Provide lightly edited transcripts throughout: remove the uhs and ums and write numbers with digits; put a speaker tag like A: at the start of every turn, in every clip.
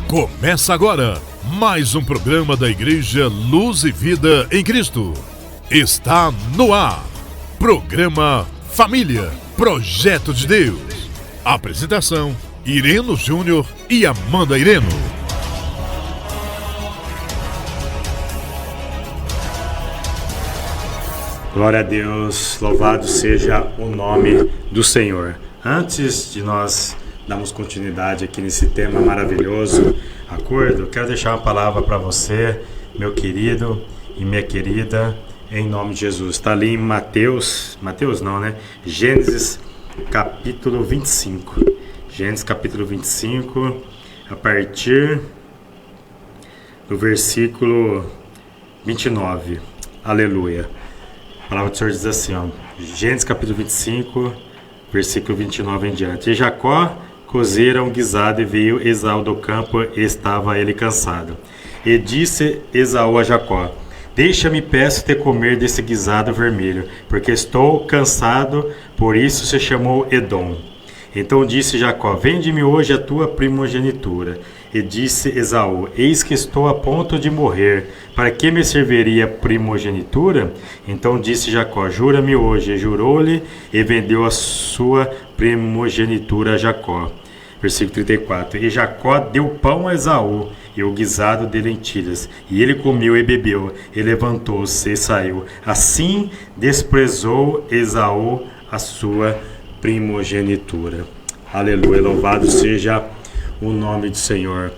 A: Começa agora mais um programa da Igreja Luz e Vida em Cristo. Está no ar. Programa Família, Projeto de Deus. Apresentação: Ireno Júnior e Amanda Ireno.
B: Glória a Deus, louvado seja o nome do Senhor. Antes de nós darmos continuidade aqui nesse tema maravilhoso, acordo, quero deixar uma palavra para você, meu querido e minha querida, em nome de Jesus. Está ali em Gênesis capítulo 25. Gênesis capítulo 25, a partir do versículo 29. Aleluia. A palavra do Senhor diz assim, Gênesis capítulo 25, versículo 29 em diante. E Jacó cozera um guisado e veio Esaú do campo e estava ele cansado. E disse Esaú a Jacó: deixa-me, peço-te, comer desse guisado vermelho, porque estou cansado. Por isso se chamou Edom. Então disse Jacó: vende-me hoje a tua primogenitura. E disse Esaú: eis que estou a ponto de morrer, para que me serviria a primogenitura? Então disse Jacó: jura-me hoje. E jurou-lhe, e vendeu a sua primogenitura a Jacó. Versículo 34. E Jacó deu pão a Esaú, e o guisado de lentilhas, e ele comeu e bebeu, e levantou-se e saiu. Assim desprezou Esaú a sua primogenitura. Aleluia, louvado seja o nome do Senhor.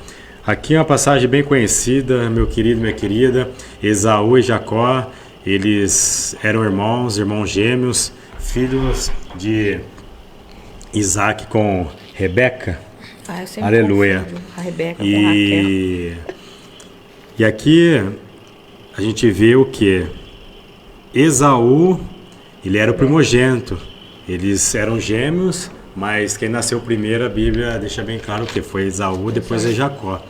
B: Aqui é uma passagem bem conhecida, meu querido, minha querida. Esaú e Jacó, eles eram irmãos gêmeos, filhos de Isaac com Rebeca. Aleluia.
C: A Rebeca com
B: Raquel. E aqui a gente vê o que? Esaú, ele era o primogênito. Eles eram gêmeos, mas quem nasceu primeiro, a Bíblia deixa bem claro que foi Esaú, depois é Jacó.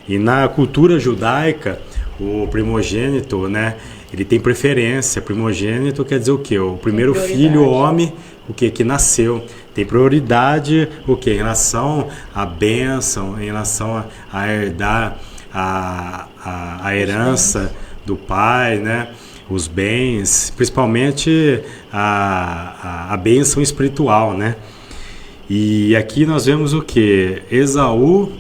B: E na cultura judaica, o primogênito, né, ele tem preferência. Primogênito quer dizer o quê? O primeiro filho, o homem, o que nasceu. Tem prioridade, o que? Em relação à bênção, em relação a herdar a herança do pai, né? Os bens, principalmente a bênção espiritual, né? E aqui nós vemos o que? Esaú,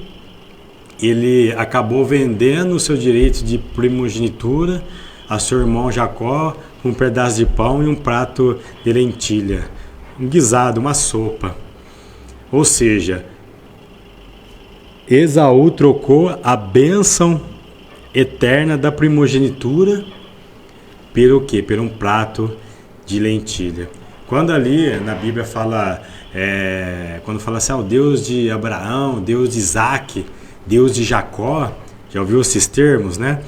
B: ele acabou vendendo o seu direito de primogenitura a seu irmão Jacó com um pedaço de pão e um prato de lentilha, um guisado, uma sopa. Ou seja, Esaú trocou a bênção eterna da primogenitura pelo quê? Por um prato de lentilha. Quando ali na Bíblia fala, quando fala assim, o Deus de Abraão, Deus de Isaac, Deus de Jacó, já ouviu esses termos, né?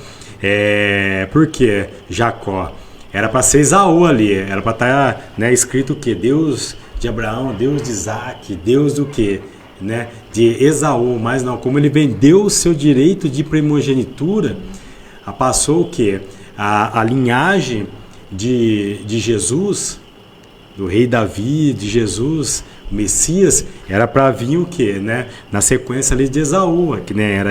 B: Por que Jacó? Era para ser Esaú ali, era para estar, né, escrito o quê? Deus de Abraão, Deus de Isaac, Deus do quê? Né? De Esaú, mas não, como ele vendeu o seu direito de primogenitura, passou o quê? A linhagem de Jesus, do rei Davi, de Jesus, o Messias, era para vir o quê? Né? Na sequência ali de Esaú, que né, era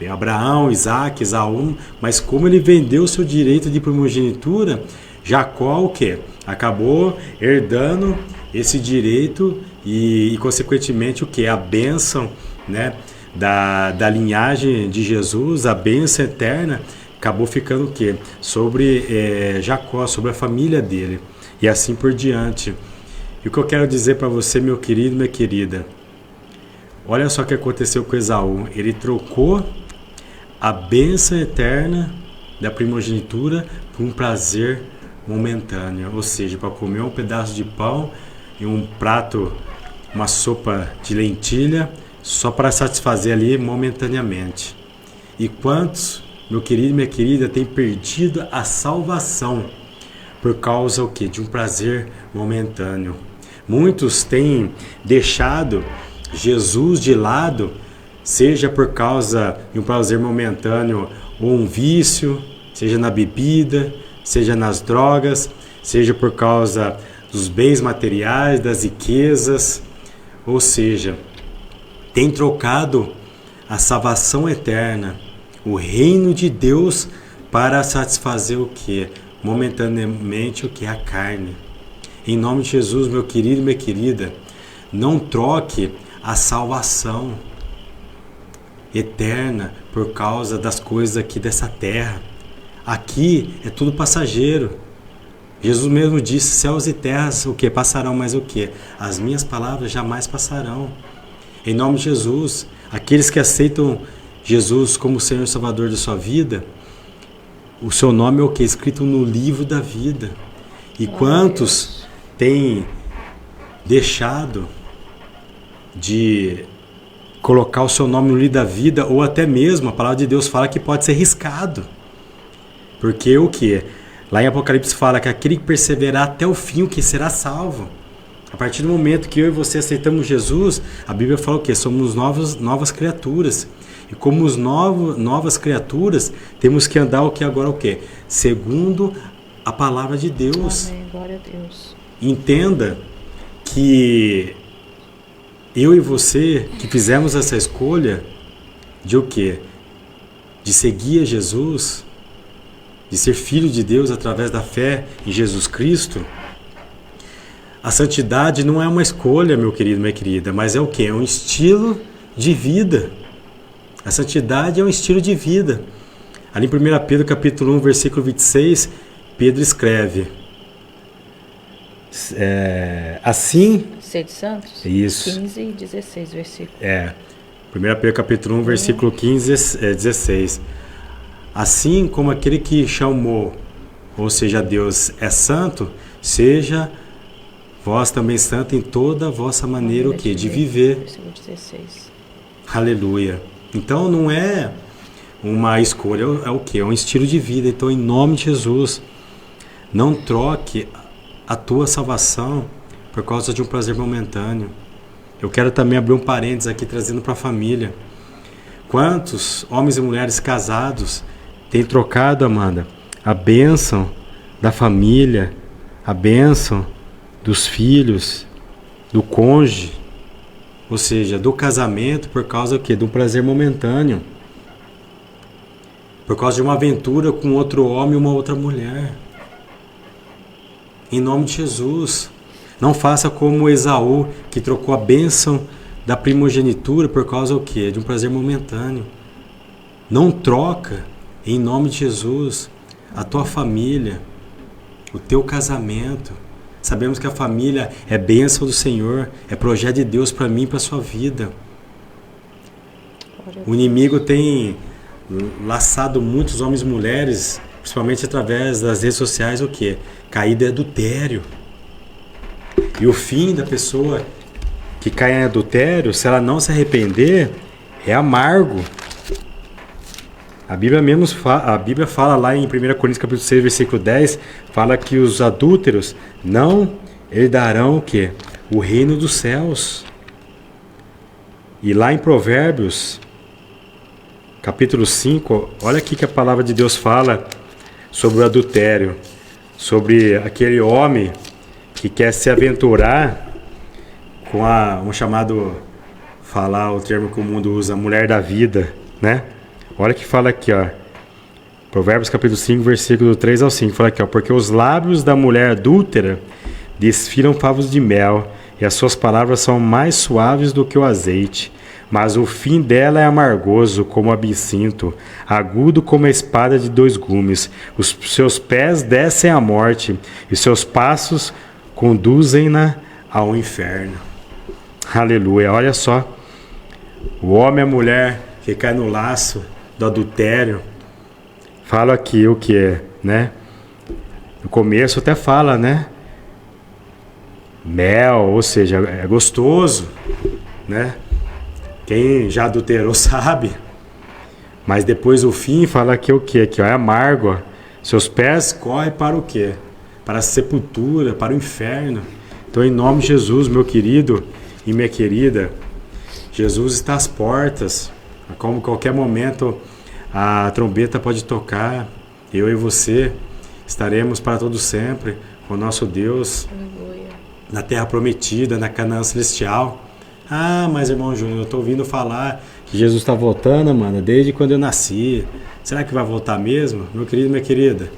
B: Abraão, Isaac, Esaú, mas como ele vendeu o seu direito de primogenitura, Jacó o quê? Acabou herdando esse direito e consequentemente o quê? A bênção, né, da linhagem de Jesus, a bênção eterna, acabou ficando o quê? Sobre Jacó, sobre a família dele. E assim por diante. E o que eu quero dizer para você, meu querido, minha querida, olha só o que aconteceu com Esaú. Ele trocou a bênção eterna da primogenitura por um prazer momentâneo. Ou seja, para comer um pedaço de pão e um prato, uma sopa de lentilha, só para satisfazer ali momentaneamente. E quantos, meu querido e minha querida, têm perdido a salvação por causa o quê? De um prazer momentâneo. Muitos têm deixado Jesus de lado, seja por causa de um prazer momentâneo ou um vício, seja na bebida, seja nas drogas, seja por causa dos bens materiais, das riquezas, ou seja, tem trocado a salvação eterna, o reino de Deus, para satisfazer o que? Momentaneamente o que? A carne. Em nome de Jesus, meu querido e minha querida, não troque a salvação eterna por causa das coisas aqui dessa terra. Aqui é tudo passageiro. Jesus mesmo disse, céus e terras, o que? Passarão, mas o que? As minhas palavras jamais passarão. Em nome de Jesus, aqueles que aceitam Jesus como Senhor e Salvador da sua vida, o seu nome é o que? Escrito no livro da vida. E quantos têm deixado de colocar o seu nome no livro da vida, ou até mesmo a palavra de Deus fala que pode ser riscado. Porque o que? Lá em Apocalipse fala que aquele que perseverar até o fim, o que? Será salvo. A partir do momento que eu e você aceitamos Jesus, a Bíblia fala o que? Somos novas criaturas. E como novas criaturas, temos que andar o que agora o que? Segundo a palavra de Deus.
C: Amém. Glória a Deus.
B: Entenda que eu e você que fizemos essa escolha de o quê? De seguir a Jesus, de ser filho de Deus através da fé em Jesus Cristo. A santidade não é uma escolha, meu querido, minha querida, mas é o quê? É um estilo de vida. A santidade é um estilo de vida. Ali em 1 Pedro capítulo 1, versículo 26, Pedro escreve, assim...
C: Sede santos?
B: Isso.
C: 15 e 16 versículos.
B: 1 Pedro capítulo 1, versículo 15 e 16. Assim como aquele que chamou, ou seja, Deus é santo, seja vós também santo em toda a vossa maneira o quê? De viver.
C: Versículo 16.
B: Aleluia. Então não é uma escolha, é o quê? É um estilo de vida. Então, em nome de Jesus, não troque a tua salvação por causa de um prazer momentâneo. Eu quero também abrir um parênteses aqui, trazendo para a família. Quantos homens e mulheres casados têm trocado, Amanda, a bênção da família, a bênção dos filhos, do cônjuge, ou seja, do casamento, por causa do quê? De um prazer momentâneo. Por causa de uma aventura com outro homem e uma outra mulher. Em nome de Jesus, não faça como Esaú, que trocou a bênção da primogenitura por causa do quê? De um prazer momentâneo. Não troca, em nome de Jesus, a tua família, o teu casamento. Sabemos que a família é bênção do Senhor, é projeto de Deus para mim e para a sua vida. O inimigo tem laçado muitos homens e mulheres, principalmente através das redes sociais, o quê? Caída em adultério. E o fim da pessoa que cai em adultério, se ela não se arrepender, é amargo. A Bíblia fala lá em 1 Coríntios capítulo 6, versículo 10, fala que os adúlteros não herdarão o quê? O reino dos céus. E lá em Provérbios, capítulo 5, olha aqui que a palavra de Deus fala sobre o adultério, sobre aquele homem que quer se aventurar com um chamado, falar o termo que o mundo usa, mulher da vida, né? Olha que fala aqui, ó. Provérbios capítulo 5, versículo 3 ao 5, fala aqui, ó. Porque os lábios da mulher adúltera desfilam favos de mel, e as suas palavras são mais suaves do que o azeite. Mas o fim dela é amargoso como o absinto, agudo como a espada de dois gumes. Os seus pés descem à morte, e seus passos conduzem-na ao inferno. Aleluia, olha só. O homem e a mulher que cai no laço do adultério. Fala aqui o que é, né? No começo até fala, né? Mel, ou seja, é gostoso, né? Quem já adulterou sabe. Mas depois o fim fala que o que? Aqui, ó, é amargo. Ó. Seus pés correm para o quê? Para a sepultura, para o inferno. Então, em nome de Jesus, meu querido e minha querida, Jesus está às portas. Como qualquer momento a trombeta pode tocar, eu e você estaremos para todo sempre com o nosso Deus.
C: Aleluia.
B: Na terra prometida, na Canaã celestial. Ah, mas irmão Júnior, eu estou ouvindo falar que Jesus está voltando, mano, desde quando eu nasci. Será que vai voltar mesmo? Meu querido, minha querida,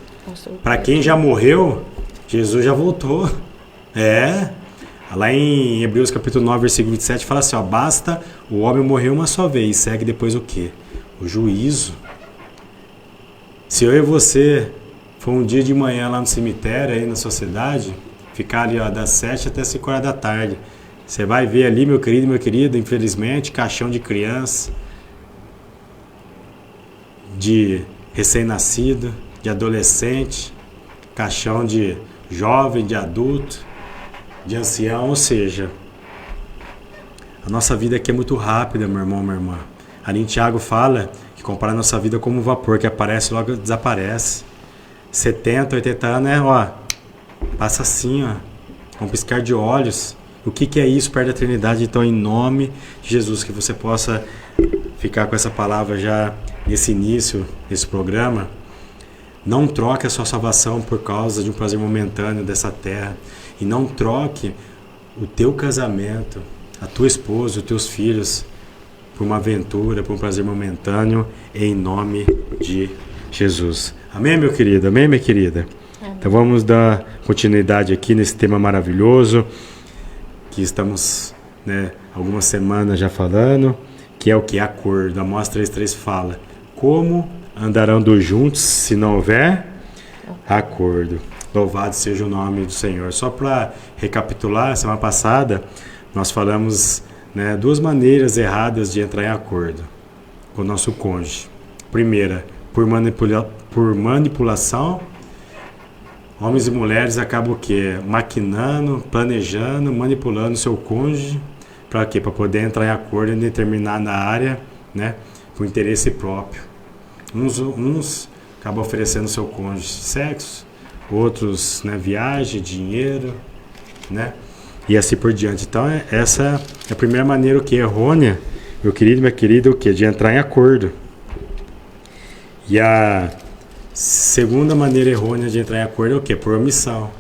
B: para quem já morreu, Jesus já voltou. Lá em Hebreus capítulo 9, versículo 27, fala assim, ó, basta o homem morrer uma só vez, segue depois o quê? O juízo. Se eu e você for um dia de manhã lá no cemitério, aí na sua cidade, ficar ali ó, das 7 até 5 horas da tarde, você vai ver ali, meu querido e minha querida, infelizmente, caixão de criança, de recém-nascido, de adolescente, caixão de jovem, de adulto, de ancião, ou seja, a nossa vida aqui é muito rápida, meu irmão, minha irmã. Ali em Tiago fala que compara a nossa vida como um vapor que aparece e logo desaparece. 70, 80 anos passa assim, um piscar de olhos. O que é isso perto da eternidade? Então, em nome de Jesus, que você possa ficar com essa palavra já nesse início desse programa. Não troque a sua salvação por causa de um prazer momentâneo dessa terra. E não troque o teu casamento, a tua esposa, os teus filhos, por uma aventura, por um prazer momentâneo, em nome de Jesus. Amém, meu querido? Amém, minha querida? Amém. Então vamos dar continuidade aqui nesse tema maravilhoso, que estamos algumas semanas já falando, que é o que? Acordo. Amós 3,3 fala, como andarão dois juntos se não houver acordo? Louvado seja o nome do Senhor. Só para recapitular, semana passada nós falamos duas maneiras erradas de entrar em acordo com o nosso cônjuge. Primeira, por manipulação. Homens e mulheres acabam o quê? Maquinando, planejando, manipulando o seu cônjuge. Para quê? Para poder entrar em acordo em determinada área, com interesse próprio. Uns acabam oferecendo ao seu cônjuge sexo, outros viagem, dinheiro, e assim por diante. Então essa é a primeira maneira que é errônea, meu querido, minha querida, o que? De entrar em acordo. E a segunda maneira errônea de entrar em acordo é o que? Por omissão.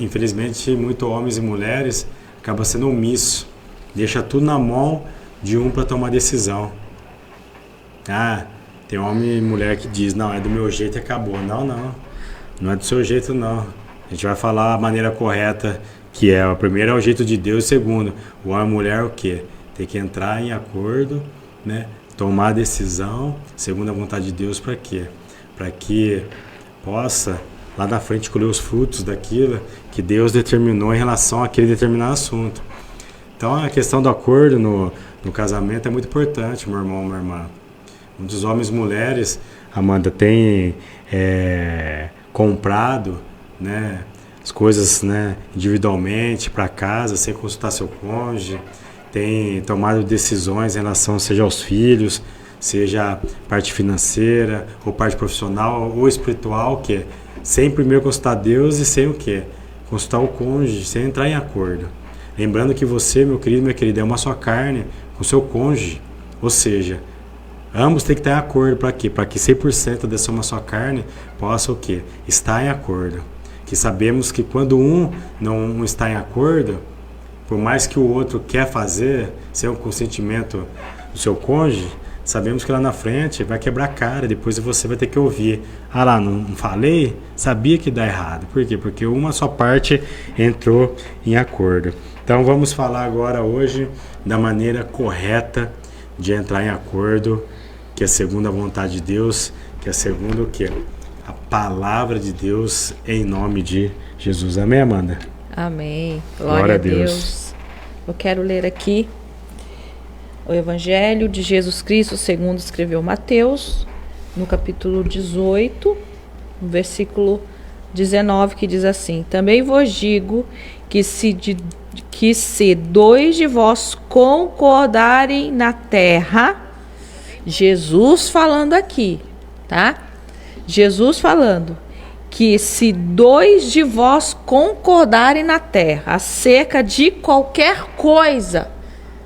B: Infelizmente, muitos homens e mulheres acabam sendo omissos, deixa tudo na mão de um para tomar decisão. Tem homem e mulher que diz, não, é do meu jeito e acabou. Não é do seu jeito, não. A gente vai falar a maneira correta, que é, a primeira é o jeito de Deus, o segundo, o homem e a mulher o quê? Tem que entrar em acordo, tomar a decisão, segundo a vontade de Deus, para quê? Para que possa, lá na frente, colher os frutos daquilo que Deus determinou em relação àquele determinado assunto. Então, a questão do acordo no casamento é muito importante, meu irmão, minha irmã. Muitos homens e mulheres, Amanda, têm comprado as coisas individualmente para casa, sem consultar seu cônjuge, tem tomado decisões em relação, seja aos filhos, seja parte financeira, ou parte profissional, ou espiritual, que é sem primeiro consultar Deus e sem o quê? Consultar o cônjuge, sem entrar em acordo. Lembrando que você, meu querido, minha querida, é uma só carne com seu cônjuge, ou seja, ambos têm que estar em acordo. Para quê? Para que 100% dessa uma só carne possa o quê? Estar em acordo. Que sabemos que quando um não está em acordo, por mais que o outro quer fazer, sem o consentimento do seu cônjuge, sabemos que lá na frente vai quebrar a cara, depois você vai ter que ouvir. Não falei? Sabia que dá errado. Por quê? Porque uma só parte entrou em acordo. Então vamos falar agora hoje da maneira correta de entrar em acordo, que é segundo a vontade de Deus, que é segundo o quê? A palavra de Deus, em nome de Jesus. Amém, Amanda?
C: Amém. Glória a Deus. Eu quero ler aqui o Evangelho de Jesus Cristo, segundo escreveu Mateus, no capítulo 18, no versículo 19, que diz assim: também vos digo que se dois de vós concordarem na terra, Jesus falando aqui, tá? Jesus falando que se dois de vós concordarem na terra acerca de qualquer coisa,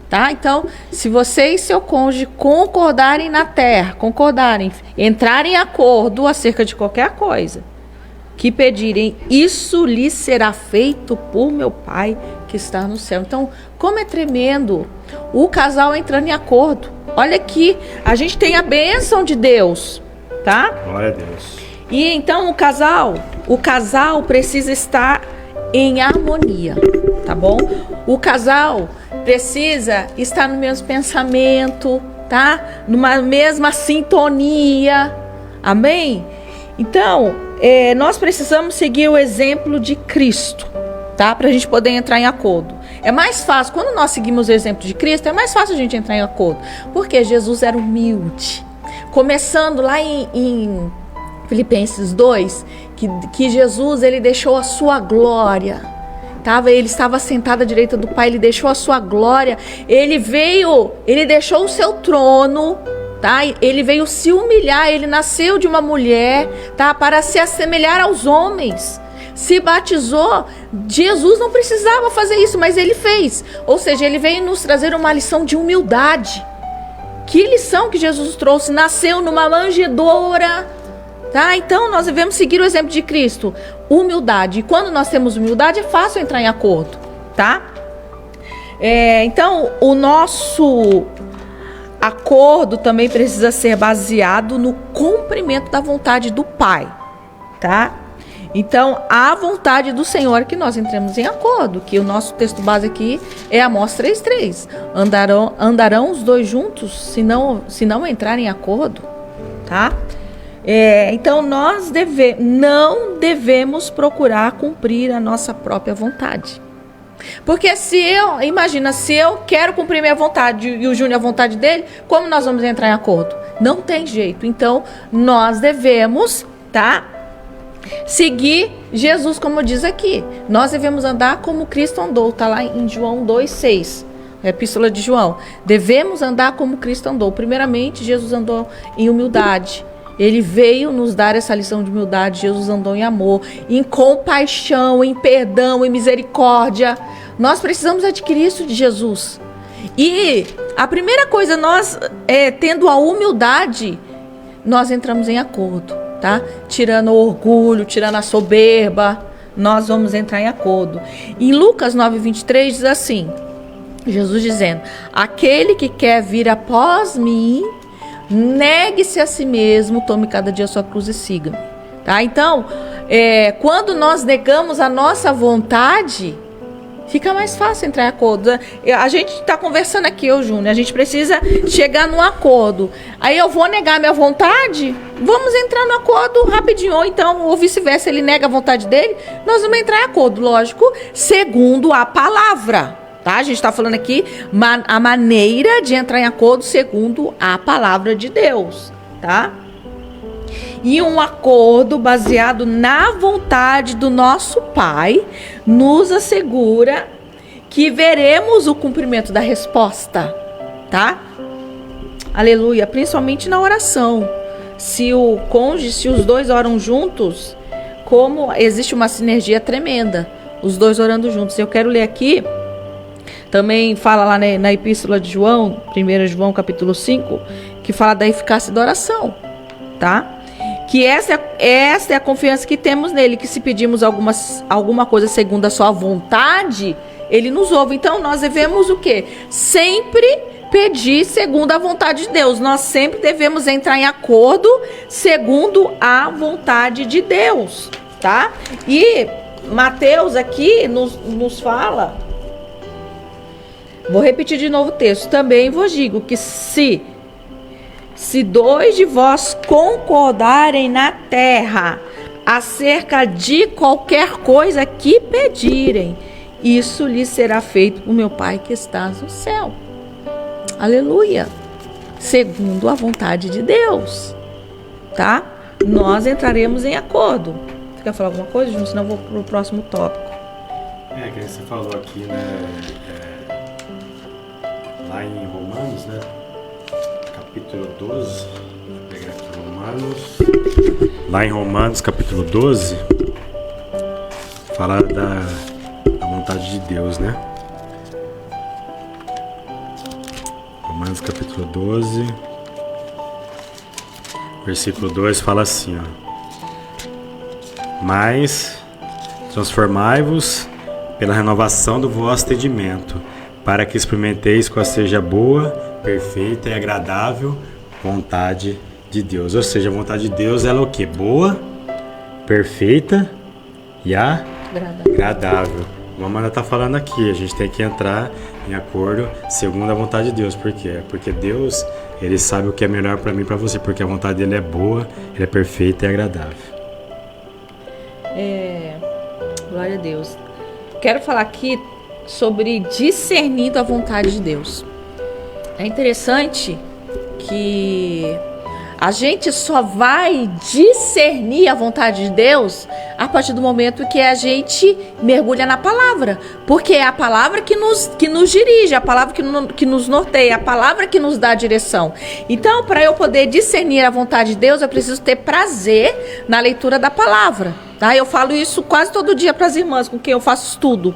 C: tá? Então, se você e seu cônjuge concordarem na terra, entrarem em acordo acerca de qualquer coisa que pedirem, isso lhes será feito por meu Pai que está no céu. Então, como é tremendo o casal entrando em acordo. Olha aqui, a gente tem a bênção de Deus, tá?
B: Glória a Deus.
C: E então o casal precisa estar em harmonia, tá bom? O casal precisa estar no mesmo pensamento, tá? Numa mesma sintonia, amém? Então, nós precisamos seguir o exemplo de Cristo, tá? Para a gente poder entrar em acordo. É mais fácil, quando nós seguimos o exemplo de Cristo, é mais fácil a gente entrar em acordo, porque Jesus era humilde. Começando lá em Filipenses 2, que Jesus, ele deixou a sua glória, ele estava sentado à direita do Pai, ele deixou a sua glória, ele deixou o seu trono, tá? Ele veio se humilhar, ele nasceu de uma mulher, tá? Para se assemelhar aos homens, se batizou. Jesus não precisava fazer isso, mas ele fez, ou seja, ele veio nos trazer uma lição de humildade. Que lição que Jesus trouxe? Nasceu numa manjedoura, tá? Então nós devemos seguir o exemplo de Cristo, humildade. E quando nós temos humildade, é fácil entrar em acordo, tá? Então o nosso acordo também precisa ser baseado no cumprimento da vontade do Pai, tá? Então a vontade do Senhor é que nós entremos em acordo, que o nosso texto base aqui é Amós 3:3. Andarão os dois juntos se não entrarem em acordo, tá? Então nós não devemos procurar cumprir a nossa própria vontade. Porque se eu quero cumprir minha vontade e o Júnior a vontade dele, como nós vamos entrar em acordo? Não tem jeito. Então nós devemos, tá, seguir Jesus, como diz aqui. Nós devemos andar como Cristo andou, tá lá em João 2:6. Epístola de João. Devemos andar como Cristo andou. Primeiramente, Jesus andou em humildade. Ele veio nos dar essa lição de humildade. Jesus andou em amor, em compaixão, em perdão, em misericórdia. Nós precisamos adquirir isso de Jesus. E a primeira coisa, nós tendo a humildade, nós entramos em acordo, tá? Tirando o orgulho, tirando a soberba, nós vamos entrar em acordo. Em Lucas 9:23 diz assim, Jesus dizendo: aquele que quer vir após mim, negue-se a si mesmo, tome cada dia a sua cruz e siga-me, tá? Então, quando nós negamos a nossa vontade, fica mais fácil entrar em acordo. A gente está conversando aqui, Júnior, a gente precisa chegar num acordo. Aí eu vou negar minha vontade, vamos entrar no acordo rapidinho. Ou então, ou vice-versa, ele nega a vontade dele, nós vamos entrar em acordo, lógico, segundo a palavra. Tá? A gente está falando aqui a maneira de entrar em acordo segundo a palavra de Deus, tá? E um acordo baseado na vontade do nosso Pai nos assegura que veremos o cumprimento da resposta, tá? Aleluia, principalmente na oração. Se o cônjuge, se os dois oram juntos, como existe uma sinergia tremenda, os dois orando juntos. Eu quero ler aqui. Também fala lá na Epístola de João, 1 João capítulo 5, que fala da eficácia da oração, tá? Que essa é a confiança que temos nele, que se pedimos alguma coisa segundo a sua vontade, ele nos ouve. Então nós devemos o quê? Sempre pedir segundo a vontade de Deus. Nós sempre devemos entrar em acordo segundo a vontade de Deus, tá? E Mateus aqui nos fala... Vou repetir de novo o texto. Também vos digo que se dois de vós concordarem na terra acerca de qualquer coisa que pedirem, isso lhes será feito por meu Pai que está no céu. Aleluia. Segundo a vontade de Deus, tá? Nós entraremos em acordo. Você quer falar alguma coisa, Júnior? Senão eu vou para o próximo tópico.
B: Que você falou aqui, né? Lá em Romanos, né? Capítulo 12. Vou pegar aqui Romanos. Lá em Romanos, capítulo 12, fala da vontade de Deus, né? Romanos, capítulo 12, versículo 2 fala assim, ó: mas transformai-vos pela renovação do vosso entendimento, para que experimenteis qual seja a boa, perfeita e agradável vontade de Deus. Ou seja, a vontade de Deus, ela é o quê? Boa, perfeita e agradável. Como a Amanda está falando aqui, a gente tem que entrar em acordo segundo a vontade de Deus. Por quê? Porque Deus, Ele sabe o que é melhor para mim e para você, porque a vontade dele é boa, Ele é perfeita e agradável.
C: Glória a Deus. Quero falar aqui sobre discernindo a vontade de Deus. É interessante que a gente só vai discernir a vontade de Deus a partir do momento que a gente mergulha na palavra. Porque é a palavra que nos dirige, a palavra que nos norteia, a palavra que nos dá a direção. Então, para eu poder discernir a vontade de Deus, eu preciso ter prazer na leitura da palavra. Tá? Eu falo isso quase todo dia para as irmãs com quem eu faço estudo.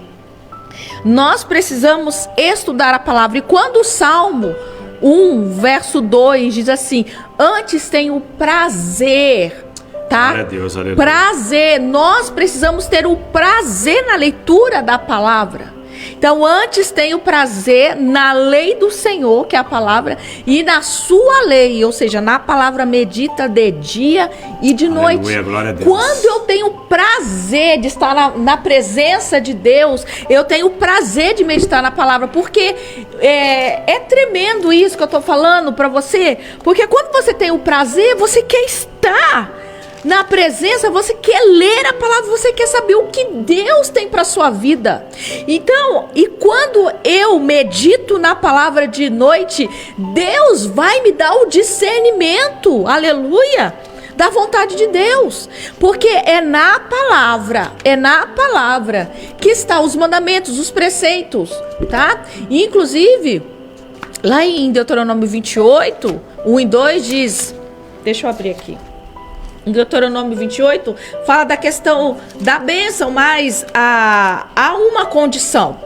C: Nós precisamos estudar a palavra. E quando o Salmo 1, verso 2 diz assim: antes tenho prazer, tá?
B: Glória a Deus, aleluia.
C: Prazer, nós precisamos ter o prazer na leitura da palavra. Então, antes tenho prazer na lei do Senhor, que é a palavra, e na sua lei, ou seja, na palavra medita de dia e de noite.
B: Aleluia, glória a Deus.
C: Quando eu tenho prazer de estar na presença de Deus, eu tenho prazer de meditar na palavra, porque é tremendo isso que eu estou falando para você, porque quando você tem o prazer, você quer estar na presença, você quer ler a palavra, você quer saber o que Deus tem para sua vida. Então, e quando eu medito na palavra de noite, Deus vai me dar o discernimento, aleluia, da vontade de Deus, porque é na palavra que estão os mandamentos, os preceitos, tá? E, inclusive, lá em Deuteronômio 28, 1 e 2 diz, deixa eu abrir aqui. Em Deuteronômio 28, fala da questão da bênção, mas há uma condição.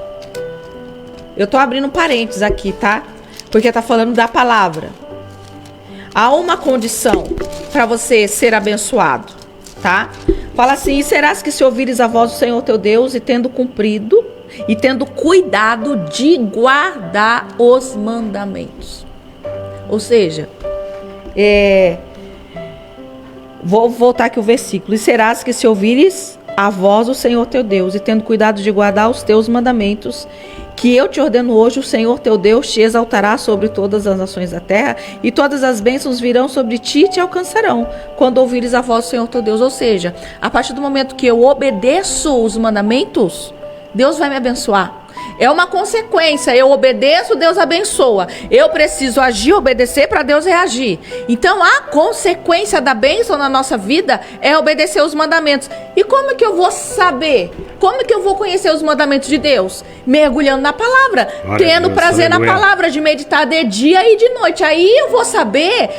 C: Eu estou abrindo parênteses aqui, tá? Porque está falando da palavra. Há uma condição para você ser abençoado, tá? Fala assim: e serás que se ouvires a voz do Senhor teu Deus e tendo cumprido e tendo cuidado de guardar os mandamentos. Ou seja, vou voltar aqui o versículo. E serás que se ouvires a voz do Senhor teu Deus e tendo cuidado de guardar os teus mandamentos, que eu te ordeno hoje, o Senhor teu Deus te exaltará sobre todas as nações da terra, e todas as bênçãos virão sobre ti e te alcançarão, quando ouvires a voz do Senhor teu Deus. Ou seja, a partir do momento que eu obedeço os mandamentos, Deus vai me abençoar. É uma consequência, eu obedeço, Deus abençoa. Eu preciso agir, obedecer para Deus reagir. Então a consequência da bênção na nossa vida é obedecer os mandamentos. E como que eu vou saber? Como que eu vou conhecer os mandamentos de Deus? Mergulhando na palavra, tendo prazer na palavra, de meditar de dia e de noite. Aí eu vou saber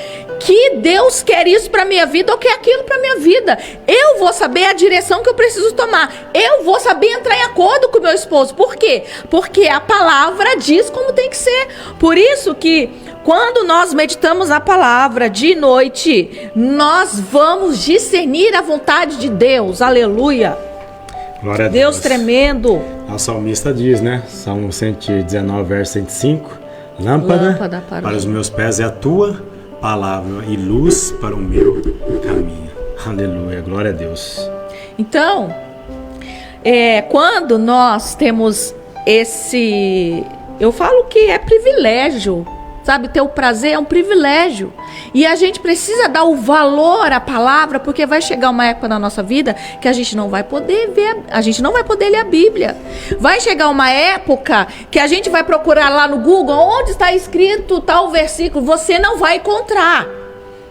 C: que Deus quer isso para minha vida ou quer aquilo para minha vida. Eu vou saber a direção que eu preciso tomar. Eu vou saber entrar em acordo com o meu esposo. Por quê? Porque a palavra diz como tem que ser. Por isso que quando nós meditamos na palavra de noite, nós vamos discernir a vontade de Deus. Aleluia.
B: Glória a
C: Deus tremendo.
B: O salmista diz, né? Salmo 119, verso 105. Lâmpada para os meus pés é a tua palavra e luz para o meu caminho. Aleluia, glória a Deus.
C: Então, quando nós temos eu falo que é privilégio, sabe? Ter o prazer é um privilégio. E a gente precisa dar o valor à palavra, porque vai chegar uma época na nossa vida que a gente não vai poder ler a Bíblia. Vai chegar uma época que a gente vai procurar lá no Google onde está escrito tal versículo, você não vai encontrar,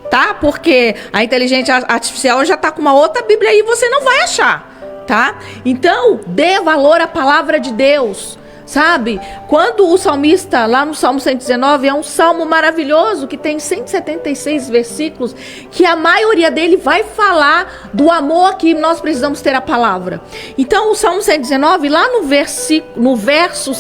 C: tá? Porque a inteligência artificial já está com uma outra Bíblia aí e você não vai achar. Tá? Então, dê valor à palavra de Deus, sabe? Quando o salmista, lá no Salmo 119, é um salmo maravilhoso, que tem 176 versículos, que a maioria dele vai falar do amor que nós precisamos ter à palavra. Então, o Salmo 119, lá no verso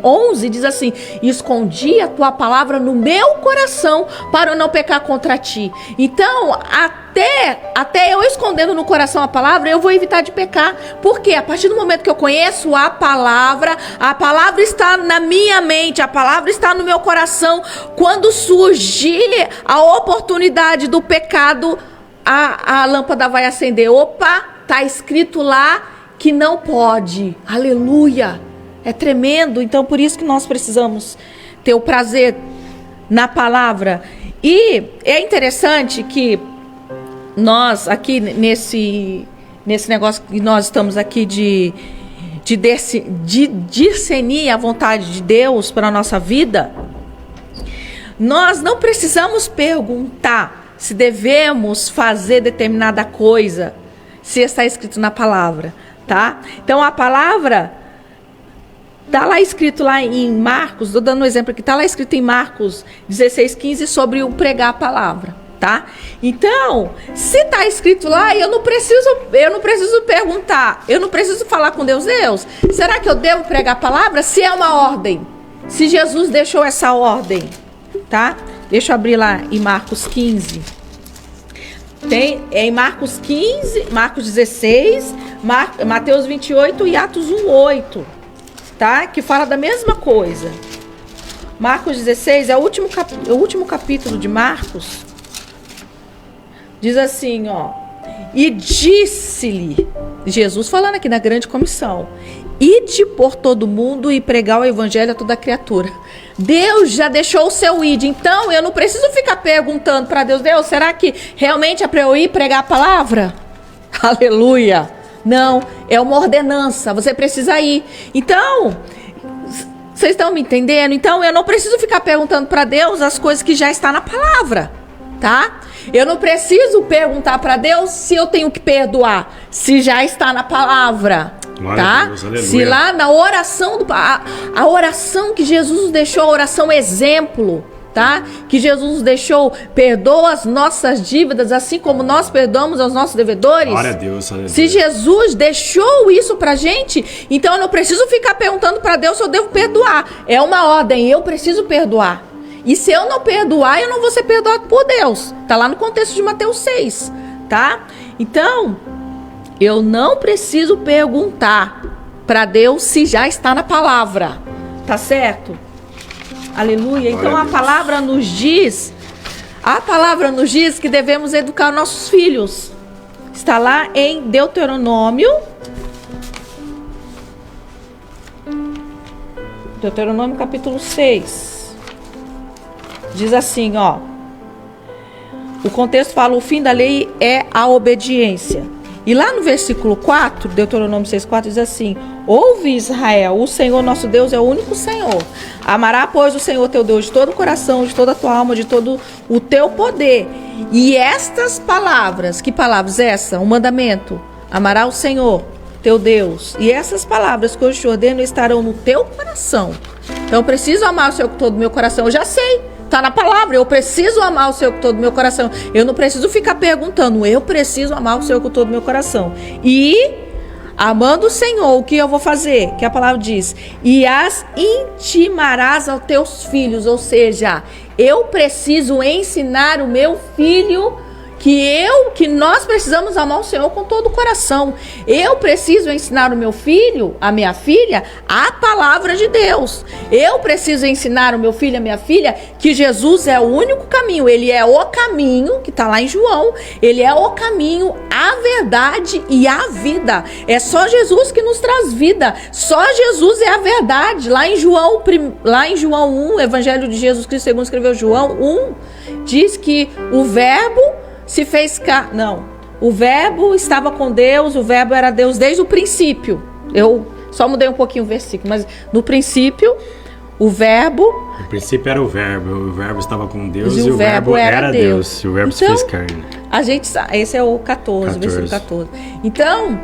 C: 11, diz assim: escondi a tua palavra no meu coração, para eu não pecar contra ti. Então, até eu escondendo no coração a palavra, eu vou evitar de pecar. Porque a partir do momento que eu conheço a palavra está na minha mente, a palavra está no meu coração. Quando surgir a oportunidade do pecado, a lâmpada vai acender. Opa, está escrito lá que não pode. Aleluia. É tremendo. Então, por isso que nós precisamos ter o prazer na palavra. E é interessante que nós aqui nesse negócio que nós estamos aqui de discernir a vontade de Deus para a nossa vida, nós não precisamos perguntar se devemos fazer determinada coisa, se está escrito na palavra, tá? Então a palavra está lá escrito lá em Marcos, estou dando um exemplo aqui, está lá escrito em Marcos 16:15 sobre o pregar a palavra, tá? Então, se está escrito lá, eu não preciso perguntar, eu não preciso falar com Deus, será que eu devo pregar a palavra? Se é uma ordem, se Jesus deixou essa ordem, tá? Deixa eu abrir lá em Marcos 15. Tem em Marcos 15, Marcos 16, Mateus 28 e Atos 1:8. Tá? Que fala da mesma coisa. Marcos 16 é o último capítulo de Marcos. Diz assim, ó. E disse-lhe, Jesus falando aqui na grande comissão: ide por todo mundo e pregar o evangelho a toda criatura. Deus já deixou o seu ide. Então eu não preciso ficar perguntando para Deus: será que realmente é para eu ir pregar a palavra? Aleluia. Não, é uma ordenança, você precisa ir. Então, vocês estão me entendendo? Então, eu não preciso ficar perguntando para Deus as coisas que já estão na palavra, tá? Eu não preciso perguntar para Deus se eu tenho que perdoar, se já está na palavra, tá? Deus, se lá na oração, a oração que Jesus nos deixou, a oração exemplo, tá? Que Jesus nos deixou: perdoa as nossas dívidas, assim como nós perdoamos aos nossos devedores.
B: Glória a Deus, aleluia.
C: Se Jesus deixou isso pra gente, então eu não preciso ficar perguntando para Deus se eu devo perdoar. É uma ordem, eu preciso perdoar. E se eu não perdoar, eu não vou ser perdoado por Deus. Tá lá no contexto de Mateus 6, tá? Então, eu não preciso perguntar para Deus se já está na palavra. Tá certo? Aleluia. Então a palavra nos diz que devemos educar nossos filhos. Está lá em Deuteronômio capítulo 6. Diz assim, ó. O contexto fala: o fim da lei é a obediência. E lá no versículo 4, Deuteronômio 6:4, diz assim: ouve, Israel, o Senhor nosso Deus é o único Senhor. Amará, pois, o Senhor teu Deus de todo o coração, de toda a tua alma, de todo o teu poder. E estas palavras, que palavras essa? Um mandamento: amará o Senhor teu Deus. E essas palavras que eu te ordeno estarão no teu coração. Então eu preciso amar o Senhor com todo o meu coração. Eu já sei. Está na palavra, eu preciso amar o Senhor com todo o meu coração. Eu não preciso ficar perguntando, eu preciso amar o Senhor com todo o meu coração. E, amando o Senhor, o que eu vou fazer? Que a palavra diz: e as intimarás aos teus filhos. Ou seja, eu preciso ensinar o meu filho que nós precisamos amar o Senhor com todo o coração. Eu preciso ensinar o meu filho, a minha filha, a palavra de Deus. Eu preciso ensinar o meu filho, a minha filha, que Jesus é o único caminho. Ele é o caminho, que está lá em João. Ele é o caminho, a verdade e a vida. É só Jesus que nos traz vida. Só Jesus é a verdade. Lá em João 1, Evangelho de Jesus Cristo, segundo escreveu João 1, diz que o verbo se fez carne. Não, o verbo estava com Deus, o verbo era Deus desde o princípio. Eu só mudei um pouquinho o versículo, mas no princípio, o verbo...
B: No princípio era o verbo estava com Deus e o verbo era Deus. E o verbo
C: então,
B: se fez carne.
C: A gente, esse é o 14, versículo 14. Então,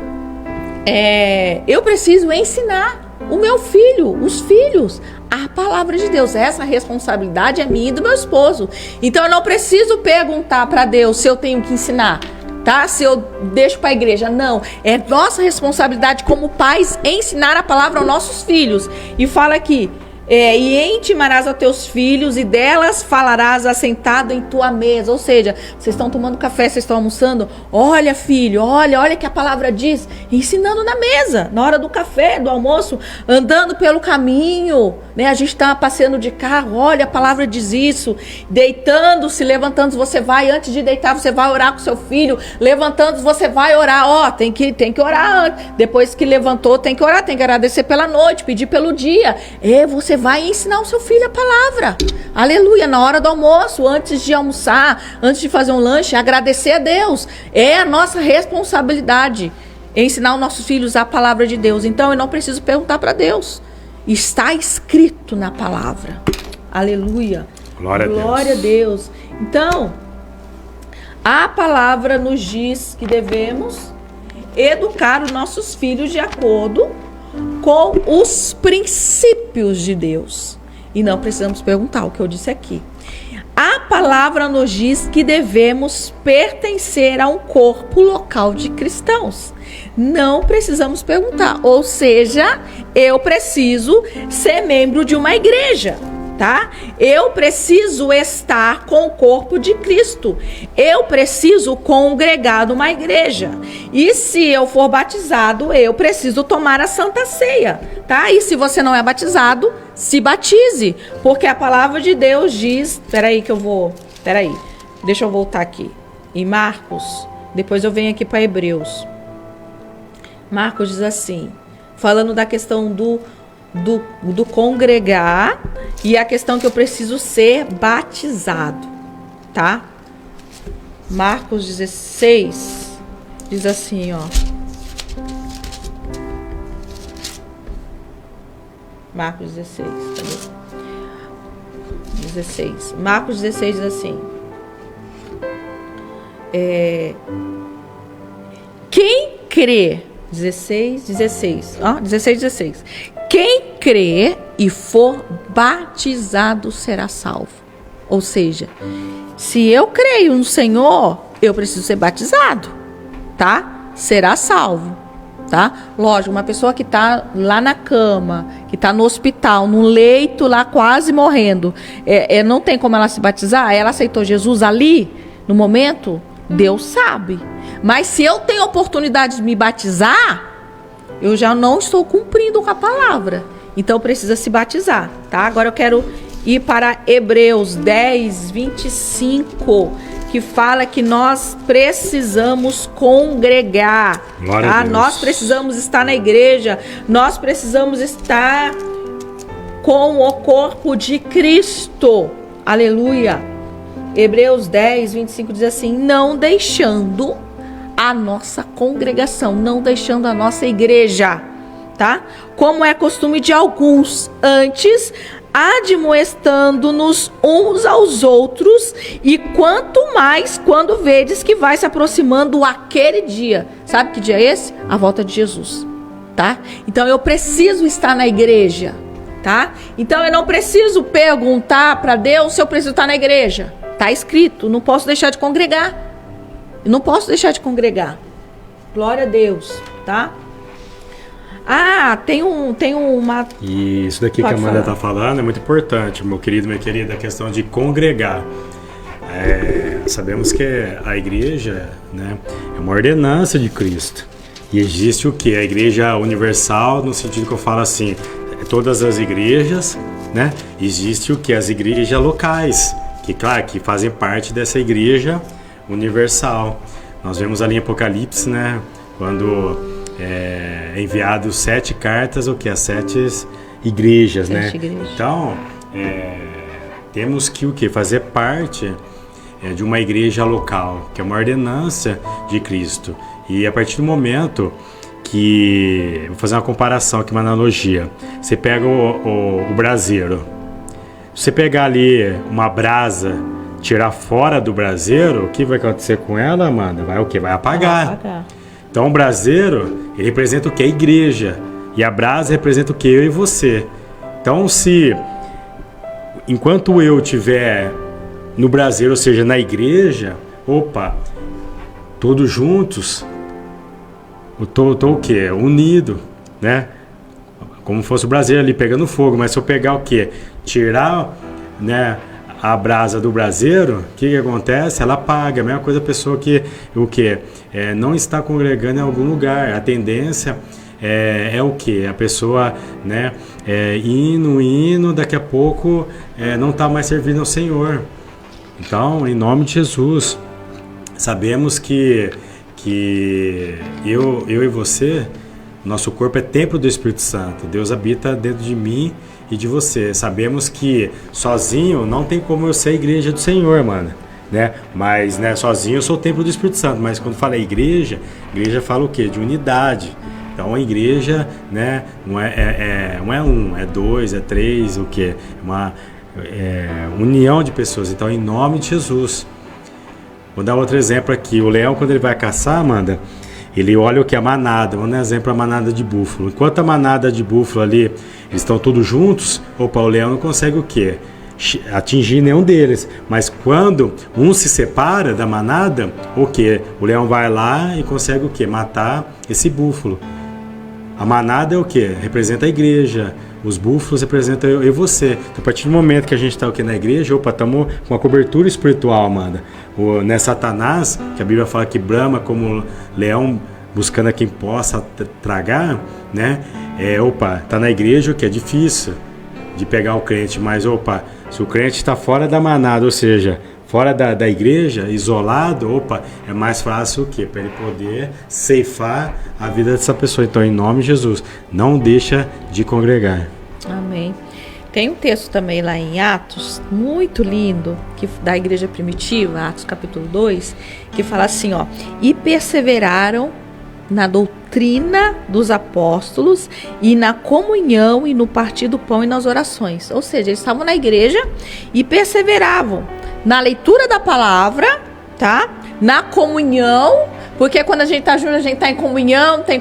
C: eu preciso ensinar o meu filho, os filhos, a palavra de Deus. Essa responsabilidade é minha e do meu esposo. Então eu não preciso perguntar para Deus se eu tenho que ensinar, tá? Se eu deixo para a igreja. Não, é nossa responsabilidade como pais ensinar a palavra aos nossos filhos. E fala aqui, E intimarás a teus filhos, e delas falarás assentado em tua mesa. Ou seja, vocês estão tomando café, vocês estão almoçando. Olha, filho, olha que a palavra diz. Ensinando na mesa, na hora do café, do almoço, andando pelo caminho, né? A gente está passeando de carro, olha, a palavra diz isso. Deitando-se, levantando, você vai, antes de deitar, você vai orar com seu filho. Levantando, você vai orar. Tem que orar antes. Depois que levantou, tem que orar, tem que agradecer pela noite, pedir pelo dia. Você vai ensinar o seu filho a palavra. Aleluia. Na hora do almoço, antes de almoçar, antes de fazer um lanche, agradecer a Deus. É a nossa responsabilidade ensinar os nossos filhos a palavra de Deus. Então eu não preciso perguntar para Deus. Está escrito na palavra. Aleluia. Glória a Deus. Então, a palavra nos diz que devemos educar os nossos filhos de acordo com os princípios de Deus. E não precisamos perguntar o que eu disse aqui. A palavra nos diz que devemos pertencer a um corpo local de cristãos. Não precisamos perguntar. Ou seja, eu preciso ser membro de uma igreja, tá? Eu preciso estar com o corpo de Cristo. Eu preciso congregar numa igreja. E se eu for batizado, eu preciso tomar a Santa Ceia, tá? E se você não é batizado, se batize. Porque a palavra de Deus diz... Deixa eu voltar aqui. Em Marcos, depois eu venho aqui para Hebreus. Marcos diz assim, falando da questão do congregar e a questão que eu preciso ser batizado, tá? Marcos 16 diz assim, ó. Marcos 16, cadê? 16. Marcos 16 diz assim. Quem crê 16. Quem crer e for batizado será salvo. Ou seja, se eu creio no Senhor, eu preciso ser batizado, tá? Será salvo, tá? Lógico, uma pessoa que está lá na cama, que está no hospital, num leito lá quase morrendo, não tem como ela se batizar? Ela aceitou Jesus ali, no momento? Deus sabe. Mas se eu tenho oportunidade de me batizar, eu já não estou cumprindo com a palavra. Então precisa se batizar, tá? Agora eu quero ir para Hebreus 10, 25, que fala que nós precisamos congregar, tá? Nós precisamos estar na igreja, nós precisamos estar com o corpo de Cristo. Aleluia. Hebreus 10, 25 diz assim, não deixando a nossa congregação, não deixando a nossa igreja, tá? Como é costume de alguns, antes admoestando-nos uns aos outros, e quanto mais quando vedes que vai se aproximando aquele dia. Sabe que dia é esse? A volta de Jesus, tá? Então eu preciso estar na igreja, tá? Então eu não preciso perguntar para Deus se eu preciso estar na igreja. Tá escrito, não posso deixar de congregar. Eu não posso deixar de congregar. Glória a Deus, tá? Tem uma...
B: E isso daqui que a Amanda está falando é muito importante, meu querido, minha querida, a questão de congregar. Sabemos que a igreja, né, é uma ordenança de Cristo. E existe o quê? A igreja universal, no sentido que eu falo assim, todas as igrejas, né? Existe o quê? As igrejas locais, que, claro, que fazem parte dessa igreja universal. Nós vemos ali em Apocalipse, né, quando é enviado 7 cartas, o que? As 7 igrejas, né? Igrejas. Então, temos que o quê? Fazer parte de uma igreja local, que é uma ordenança de Cristo. E a partir do momento que... Vou fazer uma comparação aqui, uma analogia. Você pega o braseiro. Se você pegar ali uma brasa, tirar fora do braseiro, o que vai acontecer com ela, Amanda? Vai o quê? Vai apagar. Então o braseiro, ele representa o que? A igreja. E a brasa representa o que? Eu e você. Então se, enquanto eu estiver no braseiro, ou seja, na igreja, todos juntos, eu tô o quê? Unido, né? como fosse o braseiro ali pegando fogo. Mas se eu pegar o quê? Tirar, né, a brasa do braseiro, o que acontece? Ela apaga. A mesma coisa a pessoa que o quê? Não está congregando em algum lugar. A tendência é o quê? A pessoa, né, indo, daqui a pouco não está mais servindo ao Senhor. Então, em nome de Jesus, sabemos que eu e você, nosso corpo é templo do Espírito Santo. Deus habita dentro de mim e de você. Sabemos que sozinho não tem como eu ser a igreja do Senhor, mano, né? Mas, né, sozinho eu sou o templo do Espírito Santo. Mas quando fala igreja fala o quê? De unidade. Então a igreja, né, não é um, é dois, é três, o quê? Uma união de pessoas. Então, em nome de Jesus. Vou dar outro exemplo aqui. O leão, quando ele vai caçar, Amanda, ele olha o que? A manada. Vamos dar um exemplo, a manada de búfalo. Enquanto a manada de búfalo ali, eles estão todos juntos, opa, o leão não consegue o quê? Atingir nenhum deles. Mas quando um se separa da manada, o quê? O leão vai lá e consegue o quê? Matar esse búfalo. A manada é o quê? Representa a igreja. Os búfalos representam eu e você. Então, a partir do momento que a gente está aqui na igreja, opa, estamos com uma cobertura espiritual, Amanda. Né, Satanás, que a Bíblia fala que brama como leão buscando a quem possa tragar, né? Tá na igreja, o que é difícil de pegar o crente, mas se o crente está fora da manada, ou seja, fora da igreja, isolado, é mais fácil o quê? Para ele poder ceifar a vida dessa pessoa. Então, em nome de Jesus, não deixa de congregar.
C: Amém. Tem um texto também lá em Atos, muito lindo, da igreja primitiva, Atos capítulo 2, que fala assim, ó: e perseveraram na doutrina dos apóstolos e na comunhão e no partir do pão e nas orações. Ou seja, eles estavam na igreja e perseveravam na leitura da palavra, tá? Na comunhão, porque quando a gente tá junto, a gente tá em comunhão, tem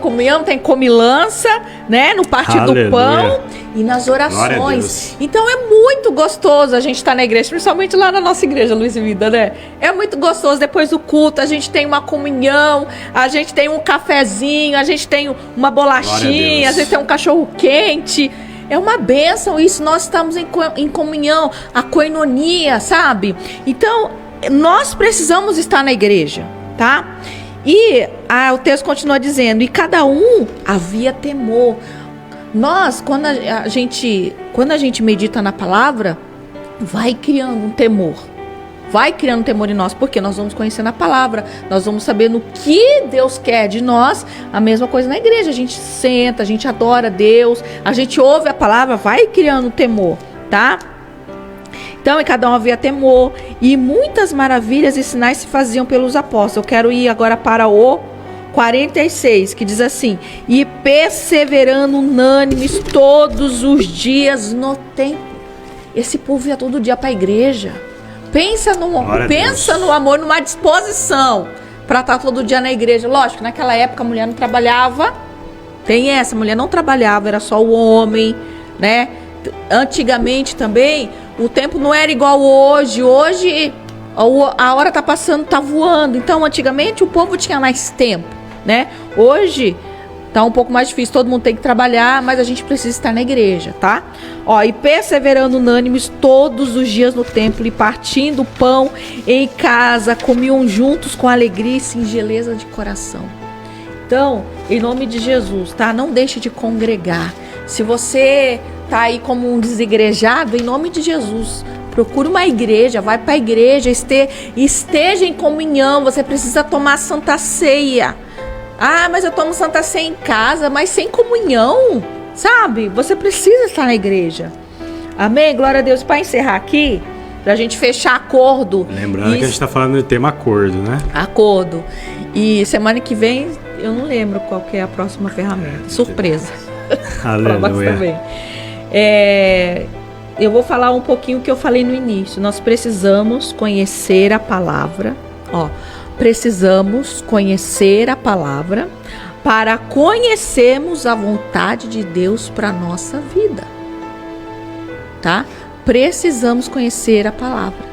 C: comilança, né? No partir do pão e nas orações. Então é muito gostoso a gente estar na igreja, principalmente lá na nossa igreja, Luz e Vida, né? É muito gostoso. Depois do culto, a gente tem uma comunhão, a gente tem um cafezinho, a gente tem uma bolachinha, a gente tem um cachorro quente. É uma bênção isso, nós estamos em comunhão, a koinonia, sabe? Então, nós precisamos estar na igreja, tá? E o texto continua dizendo, e cada um havia temor. Nós, quando a gente medita na palavra, vai criando um temor. Vai criando temor em nós, porque nós vamos conhecendo a palavra, nós vamos saber no que Deus quer de nós. A mesma coisa na igreja, a gente senta, a gente adora Deus, a gente ouve a palavra, vai criando temor, tá? Então, em cada um havia temor, e muitas maravilhas e sinais se faziam pelos apóstolos. Eu quero ir agora para o 46, que diz assim: e perseverando unânimes todos os dias no templo. Esse povo ia todo dia para a igreja. Pensa no amor, numa disposição para estar todo dia na igreja. Lógico, naquela época a mulher não trabalhava. A mulher não trabalhava, era só o homem, né? Antigamente também, o tempo não era igual hoje. Hoje a hora tá passando, tá voando. Então, antigamente o povo tinha mais tempo, né? Hoje tá um pouco mais difícil, todo mundo tem que trabalhar, mas a gente precisa estar na igreja, tá? E perseverando unânimes todos os dias no templo e partindo pão em casa, comiam juntos com alegria e singeleza de coração. Então, em nome de Jesus, tá? Não deixe de congregar. Se você tá aí como um desigrejado, em nome de Jesus, procure uma igreja, vai para a igreja, esteja em comunhão. Você precisa tomar Santa Ceia. Mas eu tomo Santa Ceia em casa, mas sem comunhão, sabe? Você precisa estar na igreja. Amém? Glória a Deus. Para encerrar aqui, pra gente fechar acordo.
B: Lembrando que a gente está falando de tema acordo, né?
C: Acordo. E semana que vem, eu não lembro qual que é a próxima ferramenta. Surpresa.
B: Aleluia.
C: Eu vou falar um pouquinho o que eu falei no início. Nós precisamos conhecer a palavra. Precisamos conhecer a palavra para conhecermos a vontade de Deus para a nossa vida, tá? Precisamos conhecer a palavra.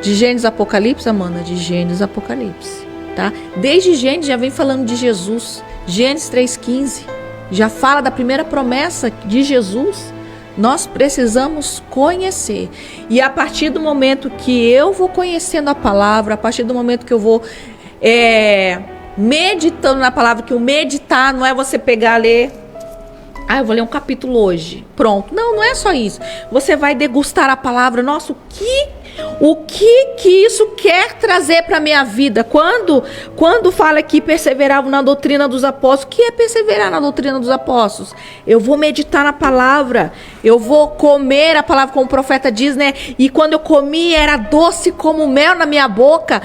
C: De Gênesis Apocalipse, Amanda, de Gênesis Apocalipse, tá? Desde Gênesis já vem falando de Jesus. Gênesis 3,15, já fala da primeira promessa de Jesus. Nós precisamos conhecer. E a partir do momento que eu vou conhecendo a palavra, a partir do momento que eu vou meditando na palavra, que o meditar não é você pegar, ler, eu vou ler um capítulo hoje, pronto. Não é só isso. Você vai degustar a palavra. Nossa, o que isso quer trazer para a minha vida? Quando fala que perseveravam na doutrina dos apóstolos, o que é perseverar na doutrina dos apóstolos? Eu vou meditar na palavra, eu vou comer a palavra, como o profeta diz, né? E quando eu comi, era doce como mel na minha boca.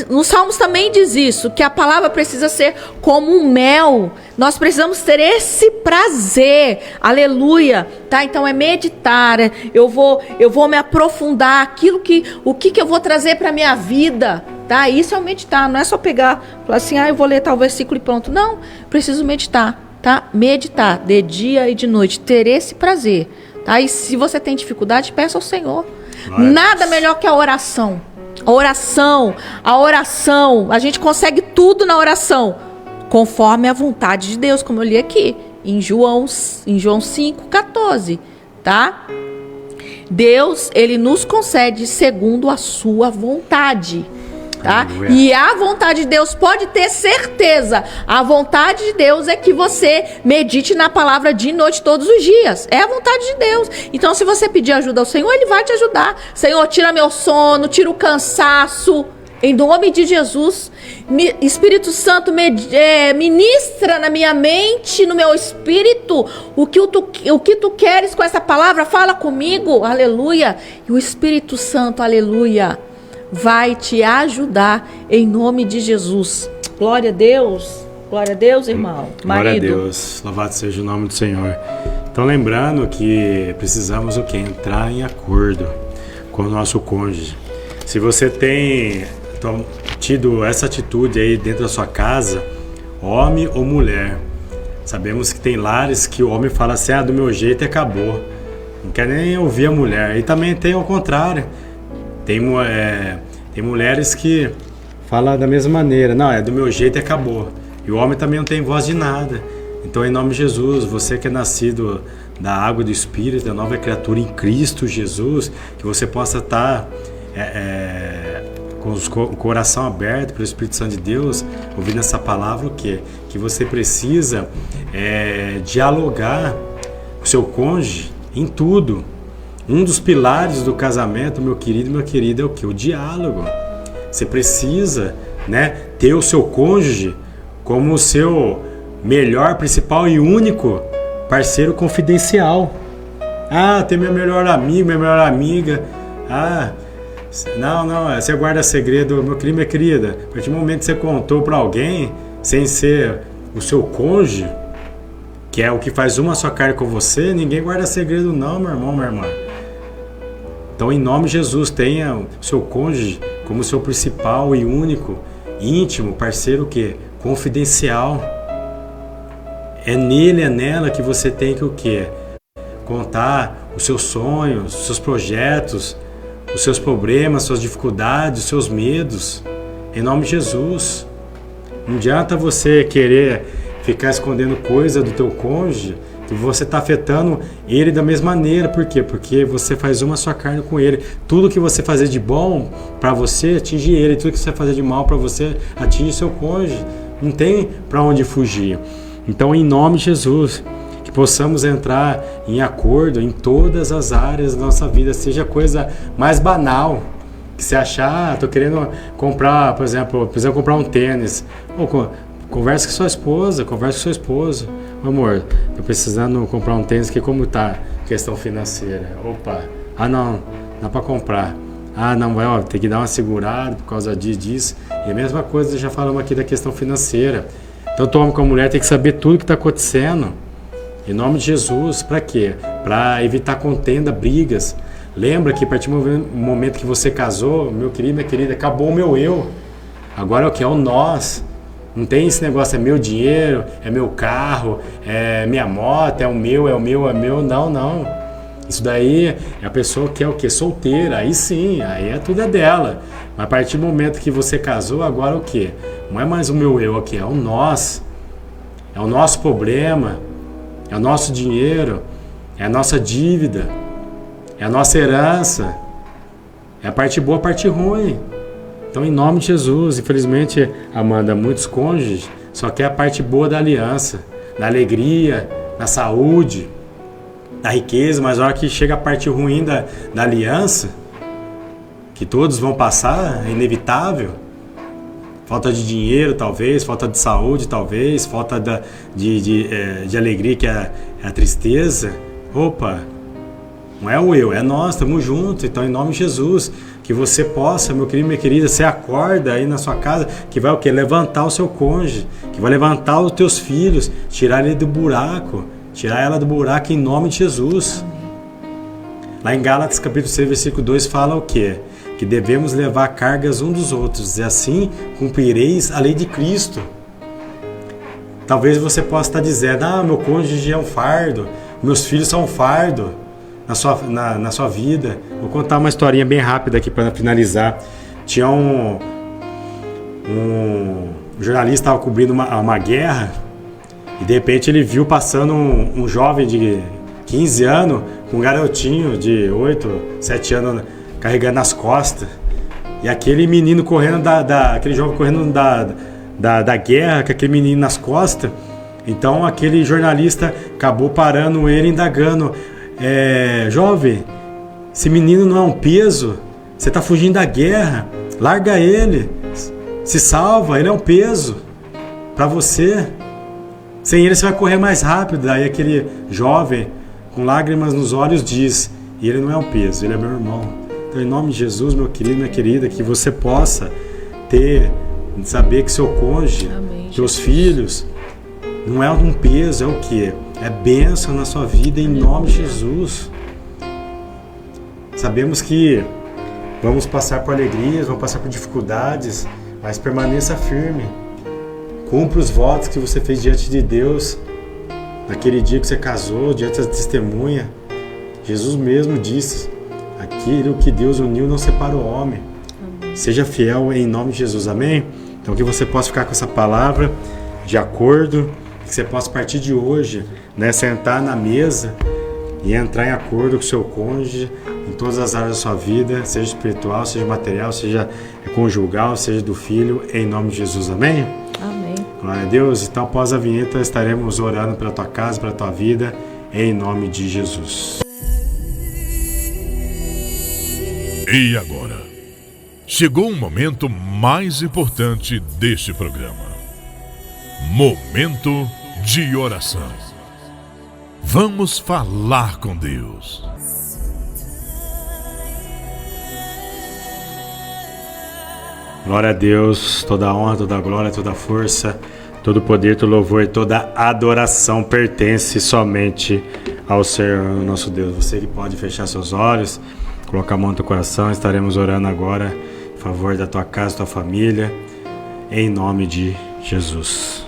C: Nos Salmos também diz isso, que a palavra precisa ser como um mel. Nós precisamos ter esse prazer, aleluia, tá? Então é meditar, eu vou me aprofundar, o que eu vou trazer para minha vida, tá? Isso é o meditar, não é só pegar, falar assim, eu vou ler tal versículo e pronto. Não, preciso meditar, tá? Meditar de dia e de noite, ter esse prazer, tá? E se você tem dificuldade, peça ao Senhor. Nada melhor que a oração. A oração, a gente consegue tudo na oração, conforme a vontade de Deus, como eu li aqui, em João 5,14, tá? Deus, ele nos concede segundo a sua vontade, tá? Aleluia. E a vontade de Deus, pode ter certeza, a vontade de Deus é que você medite na palavra de noite todos os dias. É a vontade de Deus. Então, se você pedir ajuda ao Senhor, ele vai te ajudar. Senhor, tira meu sono, tira o cansaço. Em nome de Jesus, Espírito Santo, ministra na minha mente, no meu espírito, o que tu queres com essa palavra, fala comigo, aleluia. E o Espírito Santo, aleluia, vai te ajudar em nome de Jesus. Glória a Deus, irmão.
B: Glória a Deus, louvado seja o nome do Senhor. Então, lembrando que precisamos entrar em acordo com o nosso cônjuge. Se você tem tido essa atitude aí dentro da sua casa, homem ou mulher, sabemos que tem lares que o homem fala assim, do meu jeito e acabou, não quer nem ouvir a mulher. E também tem ao contrário, tem mulheres que falam da mesma maneira, não, é do meu jeito e acabou. E o homem também não tem voz de nada. Então, em nome de Jesus, você que é nascido da água do Espírito, da nova criatura em Cristo Jesus, que você possa estar com o coração aberto pelo Espírito Santo de Deus, ouvindo essa palavra, o quê? Que você precisa dialogar com o seu cônjuge em tudo. Um dos pilares do casamento, meu querido e minha querida, é o quê? O diálogo. Você precisa, ter o seu cônjuge como o seu melhor, principal e único parceiro confidencial. Tem meu melhor amigo, minha melhor amiga. Não, você guarda segredo, meu querido, minha querida. A partir do momento que você contou para alguém, sem ser o seu cônjuge, que é o que faz uma só carne com você, ninguém guarda segredo não, meu irmão, minha irmã. Então, em nome de Jesus, tenha o seu cônjuge como seu principal e único, íntimo, parceiro o quê? Confidencial. É nele, é nela que você tem que o quê? Contar os seus sonhos, os seus projetos, os seus problemas, suas dificuldades, os seus medos, em nome de Jesus. Não adianta você querer ficar escondendo coisa do teu cônjuge, que você está afetando ele da mesma maneira. Por quê? Porque você faz uma só carne com ele. Tudo que você fazer de bom para você, atinge ele. Tudo que você fazer de mal para você, atinge seu cônjuge. Não tem para onde fugir. Então, em nome de Jesus, que possamos entrar em acordo em todas as áreas da nossa vida, seja coisa mais banal, que você achar, estou querendo comprar, por exemplo, preciso comprar um tênis. Converse com sua esposa, converse com seu esposo. Amor, estou precisando comprar um tênis, que como está a questão financeira? Não, dá para comprar. Não, tem que dar uma segurada por causa disso. E a mesma coisa, já falamos aqui da questão financeira. Tanto o homem como a mulher tem que saber tudo o que está acontecendo. Em nome de Jesus, para quê? Para evitar contenda, brigas. Lembra que a partir do momento que você casou, meu querido, minha querida, acabou o meu eu. Agora é o que? É o nós. Não tem esse negócio, é meu dinheiro, é meu carro, é minha moto, é o meu. Não. Isso daí é a pessoa que é o quê? Solteira. Aí sim, aí tudo é dela. Mas a partir do momento que você casou, agora o quê? Não é mais o meu eu aqui, é o nós. é o nosso problema, é o nosso dinheiro, é a nossa dívida, é a nossa herança, é a parte boa, a parte ruim. Então, em nome de Jesus, infelizmente, Amanda, muitos cônjuges só querem a parte boa da aliança, da alegria, da saúde, da riqueza, mas na hora que chega a parte ruim da aliança, que todos vão passar, é inevitável, falta de dinheiro talvez, falta de saúde talvez, falta de alegria, que é a tristeza. Opa, não é o eu, é nós, estamos juntos. Então, em nome de Jesus, que você possa, meu querido, minha querida, você acorda aí na sua casa, que vai o quê? Levantar o seu cônjuge, que vai levantar os teus filhos, tirar ele do buraco, tirar ela do buraco em nome de Jesus. Lá em Gálatas capítulo 6, versículo 2 fala o quê? Que devemos levar cargas uns dos outros, e assim cumprireis a lei de Cristo. Talvez você possa estar dizendo, meu cônjuge é um fardo, meus filhos são um fardo na sua vida. Vou contar uma historinha bem rápida aqui para finalizar. Tinha um jornalista que estava cobrindo uma guerra, e de repente ele viu passando um jovem de 15 anos com um garotinho de 8, 7 anos carregando nas costas. E aquele menino correndo aquele jovem correndo da guerra, com aquele menino nas costas. Então aquele jornalista acabou parando ele, indagando: jovem, esse menino não é um peso? Você está fugindo da guerra, larga ele, se salva, ele é um peso para você. Sem ele você vai correr mais rápido. Aí aquele jovem, com lágrimas nos olhos, diz: ele não é um peso, ele é meu irmão. Então, em nome de Jesus, meu querido, minha querida, que você possa saber que seu cônjuge, seus filhos, não é um peso, é o quê? É bênção na sua vida, em nome de Jesus. Sabemos que vamos passar por alegrias, vamos passar por dificuldades, mas permaneça firme. Cumpra os votos que você fez diante de Deus naquele dia que você casou, diante da testemunha. Jesus mesmo disse: aquilo que Deus uniu não separa o homem. Amém. Seja fiel em nome de Jesus, amém? Então que você possa ficar com essa palavra de acordo, que você possa a partir de hoje, sentar na mesa e entrar em acordo com o seu cônjuge em todas as áreas da sua vida, seja espiritual, seja material, seja conjugal, seja do filho, em nome de Jesus, amém?
C: Amém.
B: Glória a Deus. Então, após a vinheta, estaremos orando pela tua casa, pela tua vida, em nome de Jesus.
A: E agora, chegou um momento mais importante deste programa. Momento de oração. Vamos falar com Deus.
B: Glória a Deus, toda honra, toda glória, toda força, todo poder, todo louvor e toda adoração pertence somente ao Senhor nosso Deus. Você que pode fechar seus olhos, colocar a mão no teu coração, estaremos orando agora em favor da tua casa, da tua família, em nome de Jesus.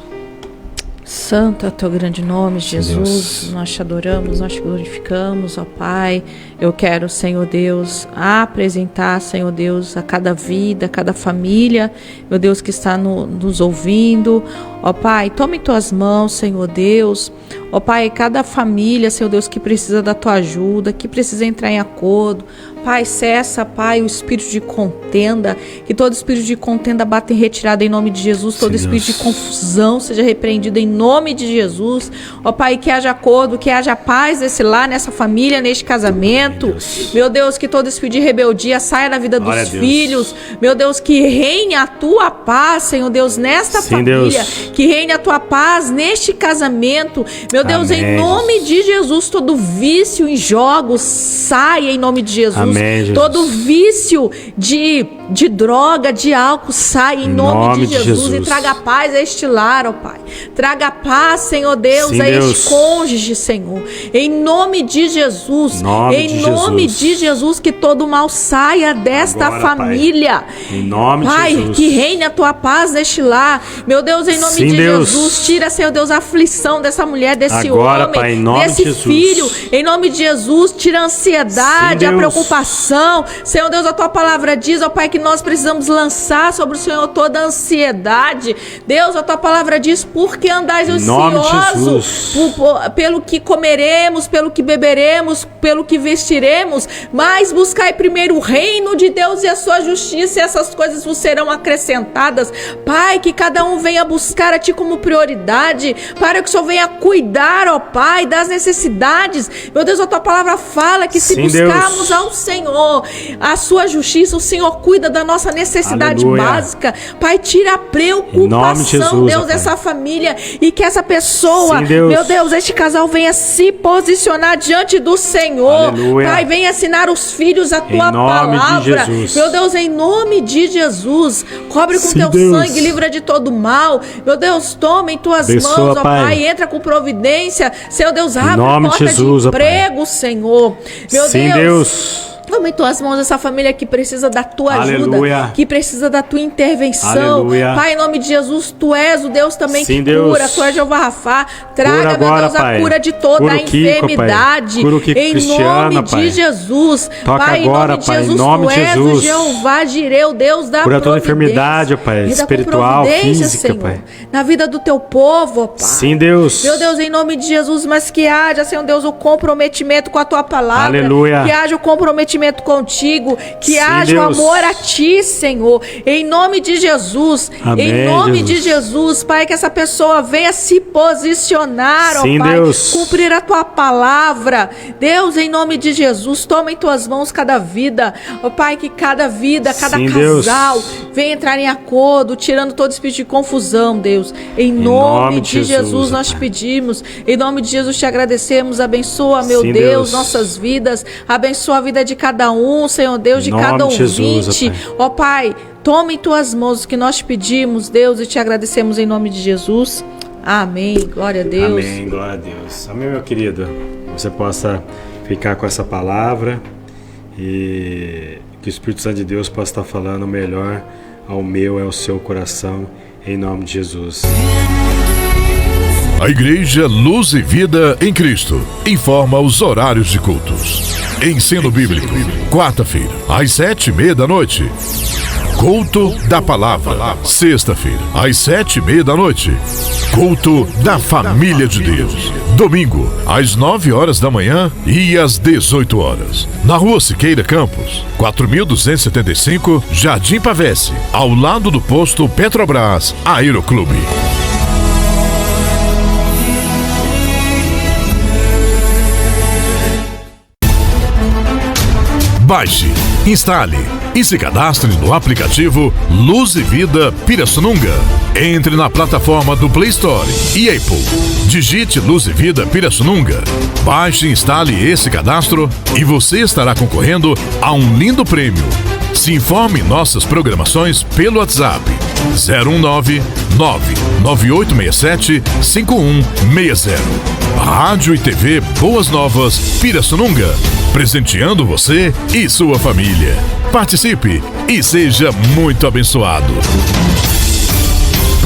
C: Santo é o teu grande nome, Jesus.
B: Deus.
C: Nós te adoramos, nós te glorificamos, ó Pai. Eu quero, Senhor Deus, apresentar, Senhor Deus, a cada vida, a cada família, meu Deus, que está nos ouvindo. Ó Pai, toma em tuas mãos, Senhor Deus. Ó Pai, cada família, Senhor Deus, que precisa da tua ajuda, que precisa entrar em acordo. Pai, cessa, Pai, o espírito de contenda, que todo espírito de contenda bata em retirada em nome de Jesus, todo espírito de confusão seja repreendido em nome de Jesus. Ó Pai, que haja acordo, que haja paz nesse lar, nessa família, neste casamento. Meu Deus, que todo espírito de rebeldia saia da vida dos filhos. Meu Deus, que reine a tua paz, Senhor Deus, nesta família. Deus. Que reine a tua paz neste casamento. Meu Deus, em nome de Jesus, todo vício em jogos saia em nome de Jesus.
B: Amém,
C: todo vício de droga, de álcool, sai em nome de Jesus e traga paz a este lar, ó Pai. Traga paz, Senhor Deus, a este cônjuge, Senhor. Em nome de Jesus. Em nome de Jesus, que todo mal saia desta agora, família.
B: Pai. Em nome
C: Pai,
B: de Jesus.
C: que reine a tua paz neste lar. Meu Deus, em nome de Jesus, tira, Senhor Deus, a aflição dessa mulher, desse
B: agora,
C: homem,
B: Pai, em nome
C: desse
B: de
C: filho. Em nome de Jesus, tira a ansiedade, a preocupação. Senhor Deus, a tua palavra diz, ó Pai, que que nós precisamos lançar sobre o Senhor toda a ansiedade. Deus, a tua palavra diz, porque andais ansiosos pelo que comeremos, pelo que beberemos, pelo que vestiremos, mas buscai primeiro o reino de Deus e a sua justiça, e essas coisas vos serão acrescentadas. Pai, que cada um venha buscar a ti como prioridade, para que o Senhor venha cuidar, ó Pai, das necessidades. Meu Deus, a tua palavra fala que se buscarmos ao Senhor a sua justiça, o Senhor cuida da nossa necessidade básica. Pai, tira a preocupação, Deus, dessa família, e que essa pessoa, meu Deus, este casal venha se posicionar diante do Senhor. Aleluia. Pai, venha ensinar os filhos a tua palavra. Meu Deus, em nome de Jesus, cobre com teu sangue, livra de todo mal. Meu Deus, toma em tuas mãos, ó Pai, entra com providência. Senhor Deus, abre a porta de emprego, Senhor. Meu Deus. Toma em tuas mãos essa família que precisa da tua ajuda, que precisa da tua intervenção. Aleluia. Pai, em nome de Jesus, tu és o Deus também que cura. Tu és Jeová Rafá. Traga, meu Deus, a cura de toda a enfermidade. Em nome de Jesus. Pai, em nome de Jesus, tu és o Jeová Jireh, o Deus da providência.
B: Cura toda enfermidade, Pai, espiritual, física, Pai.
C: Na vida do teu povo, Pai.
B: Sim, Deus.
C: Meu Deus, em nome de Jesus, mas que haja, Senhor Deus, o comprometimento com a tua palavra.
B: Aleluia.
C: Que haja o comprometimento contigo, que haja o amor a ti, Senhor, em nome de Jesus. Amém, em nome de Jesus, Pai, que essa pessoa venha se posicionar, ó Pai, cumprir a tua palavra. Deus, em nome de Jesus, toma em tuas mãos cada vida, ó Pai, que cada vida, cada casal venha entrar em acordo, tirando todo espírito de confusão, Deus, em nome de Jesus nós te pedimos, em nome de Jesus te agradecemos. Abençoa, meu Deus, nossas vidas, abençoa a vida de cada um, Senhor Deus, de cada ouvinte. Ó Pai, toma em tuas mãos o que nós te pedimos, Deus, e te agradecemos em nome de Jesus. Amém. Glória a Deus.
B: Amém. Glória a Deus. Amém, meu querido. Você possa ficar com essa palavra e que o Espírito Santo de Deus possa estar falando melhor ao meu e ao seu coração, em nome de Jesus.
A: A Igreja Luz e Vida em Cristo informa os horários de cultos. Ensino Bíblico, quarta-feira, às 7:30 Culto da Palavra, sexta-feira, às 7:30 Culto da Família de Deus. Domingo, às 9h e às 18h. Na Rua Siqueira Campos, 4275, Jardim Pavese, ao lado do posto Petrobras Aeroclube. Baixe, instale e se cadastre no aplicativo Luz e Vida Pirassununga. Entre na plataforma do Play Store e Apple. Digite Luz e Vida Pirassununga. Baixe e instale esse cadastro e você estará concorrendo a um lindo prêmio. Se informe em nossas programações pelo WhatsApp 019-9867-5160. Rádio e TV Boas Novas Pirassununga, presenteando você e sua família. Participe e seja muito abençoado.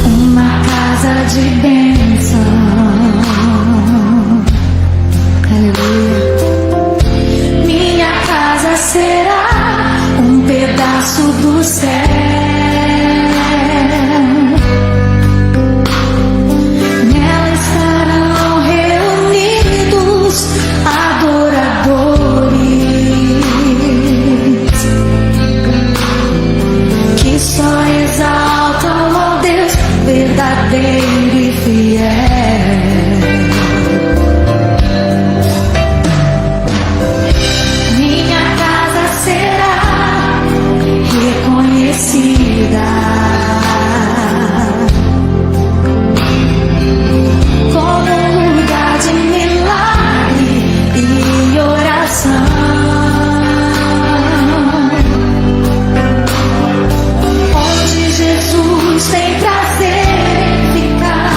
D: Uma casa de bênção. Aleluia. Minha casa será um pedaço do céu. Nela estarão reunidos adoradores que só exaltam ao Deus verdadeiro e fiel. Minha casa será reconhecida como um lugar de milagre e oração, onde Jesus tem prazer em ficar,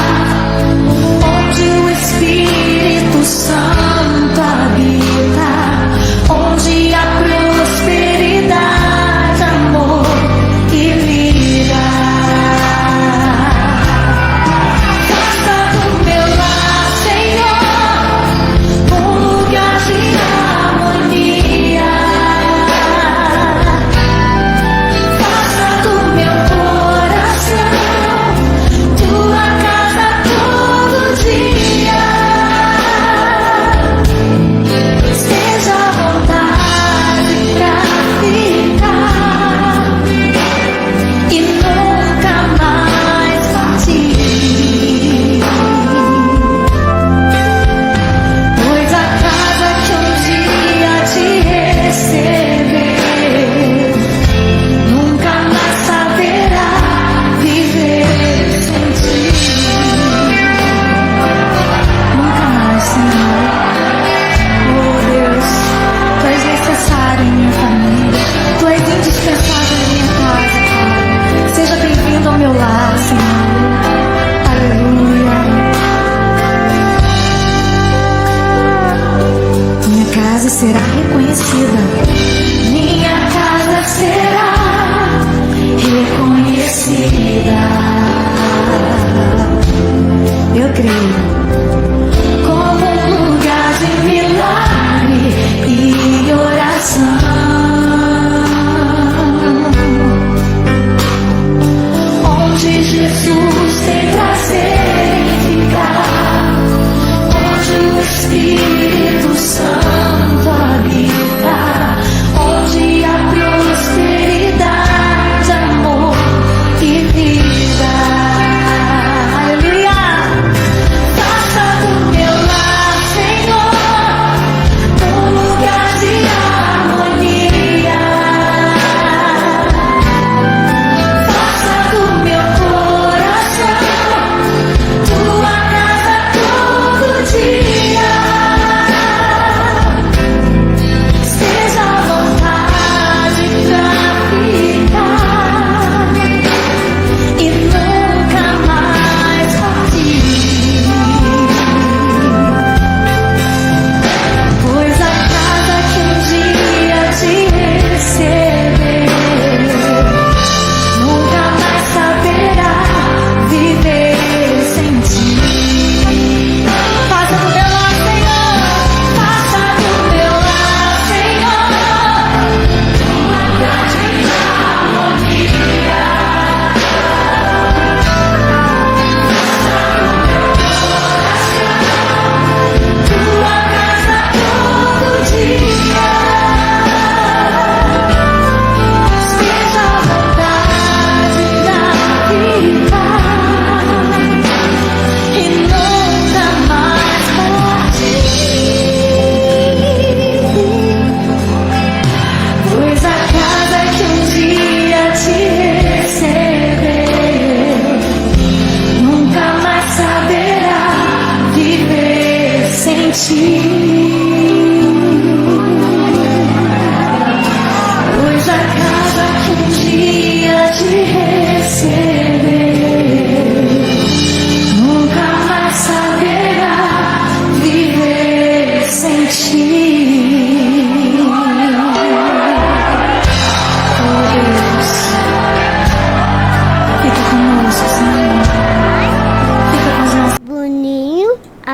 D: onde o Espírito Santo habita, onde há prosperidade, amor e vida.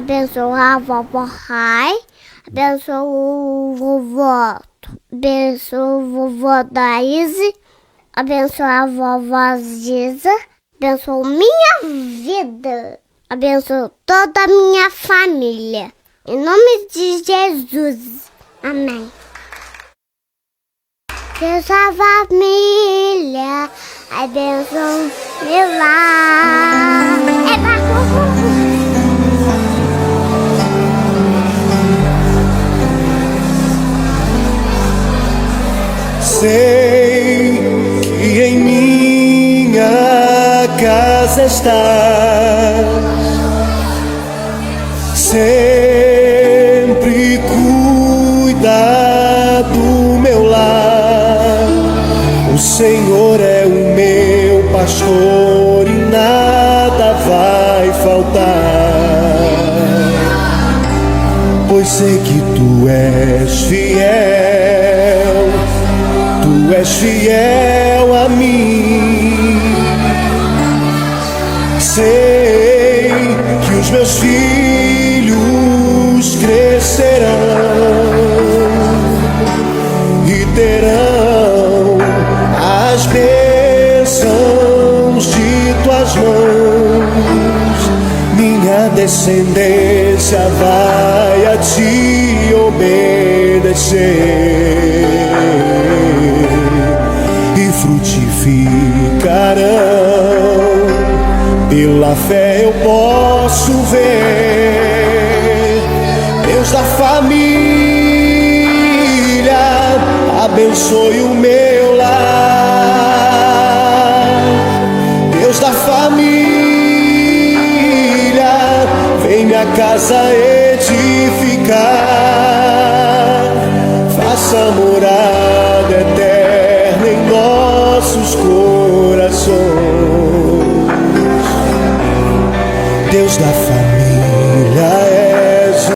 E: Abençoa a vovó Rai. Abençoa o vovó. Abençoa o vovó Daíse. Abençoa a vovó Giza. Abençoa minha vida. Abençoa toda a minha família. Em nome de Jesus. Amém. Deus a família. Abençoa meu lar.
F: Sei que em minha casa estás, sempre cuida do meu lar. O Senhor é o meu pastor e nada vai faltar, pois sei que tu és fiel. Tu és fiel a mim. Sei que os meus filhos crescerão e terão as bênçãos de tuas mãos. Minha descendência vai a ti obedecer e frutificarão. Pela fé eu posso ver. Deus da família, abençoe o meu lar. Deus da família, vem minha casa edificar. Faça morada eterna em nossos corações. Deus da família,